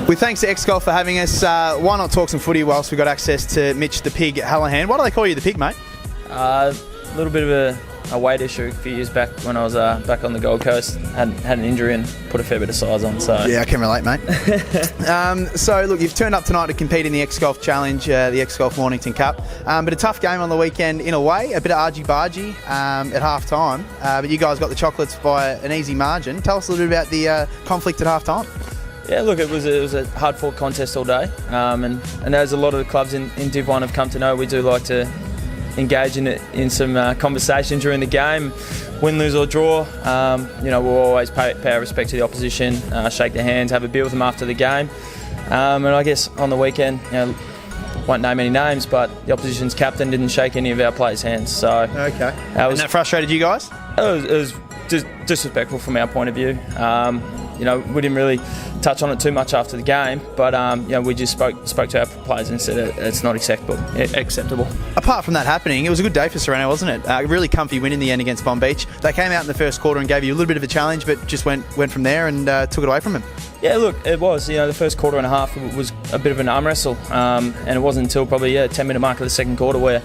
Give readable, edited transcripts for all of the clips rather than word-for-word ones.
Well, thanks to X-Golf for having us. Why not talk some footy whilst we got access to Mitch the Pig Hallahan? Why do they call you the Pig, mate? A little bit of a weight issue a few years back when I was back on the Gold Coast. Had an injury and put a fair bit of size on. So yeah, I can relate, mate. So look, you've turned up tonight to compete in the X-Golf Challenge, the X-Golf Mornington Cup. But a tough game on the weekend in a way, a bit of argy-bargy at half-time. But you guys got the chocolates by an easy margin. Tell us a little bit about the conflict at half-time. Yeah, look, it was a hard-fought contest all day, and as a lot of the clubs in Div 1 have come to know, we do like to engage in some conversation during the game, win, lose or draw. We'll always pay our respect to the opposition, shake their hands, have a beer with them after the game. And I guess on the weekend, won't name any names, but the opposition's captain didn't shake any of our players' hands. So okay, and that frustrated you guys? It was disrespectful from our point of view. We didn't really touch on it too much after the game, but we just spoke to our players and said it's not acceptable. Apart from that happening, it was a good day for Sorrento, wasn't it? A really comfy win in the end against Bomb Beach. They came out in the first quarter and gave you a little bit of a challenge, but just went from there and took it away from them. Yeah, look, it was. The first quarter and a half was a bit of an arm wrestle, and it wasn't until probably 10-minute mark of the second quarter where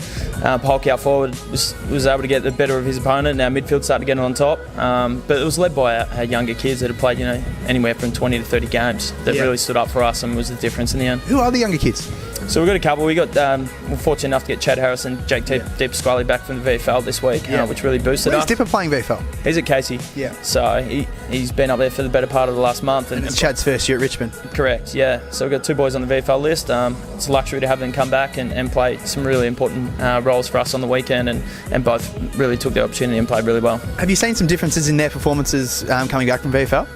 Polk out forward was able to get the better of his opponent, and our midfield started getting on top. But it was led by our younger kids that had played, anywhere from 20 to 30 games that really stood up for us and was the difference in the end. Who are the younger kids? So we've got a couple. We're fortunate enough to get Chad Harris and Jake Deep Squally back from the VFL this week, which really boosted us. Where's Dipper playing VFL? He's at Casey. Yeah. So he's been up there for the better part of the last month. And it's Chad's first year at Richmond. Correct, yeah. So we've got two boys on the VFL list. It's a luxury to have them come back and play some really important roles for us on the weekend, and both really took the opportunity and played really well. Have you seen some differences in their performances coming back from VFL?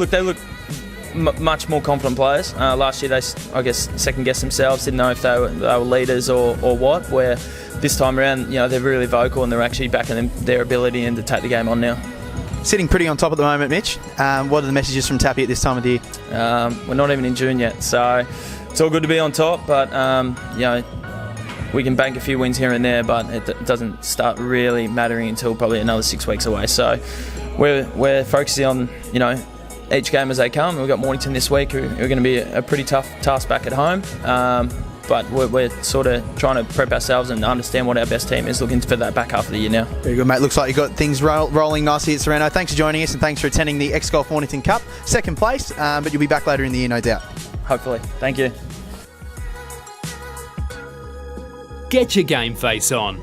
They look much more confident players. Last year they, second-guessed themselves, didn't know if they were leaders or what, where this time around, they're really vocal and they're actually backing their ability and to take the game on now. Sitting pretty on top at the moment, Mitch. What are the messages from Tappy at this time of the year? We're not even in June yet, so it's all good to be on top, but we can bank a few wins here and there, but it doesn't start really mattering until probably another 6 weeks away. So we're focusing on, each game as they come. We've got Mornington this week, who are going to be a pretty tough task back at home. But we're sort of trying to prep ourselves and understand what our best team is looking for that back half of the year now. Very good, mate. Looks like you've got things rolling nicely at Sorrento. Thanks for joining us and thanks for attending the X-Golf Mornington Cup. Second place, but you'll be back later in the year, no doubt. Hopefully. Thank you. Get your GameFace on.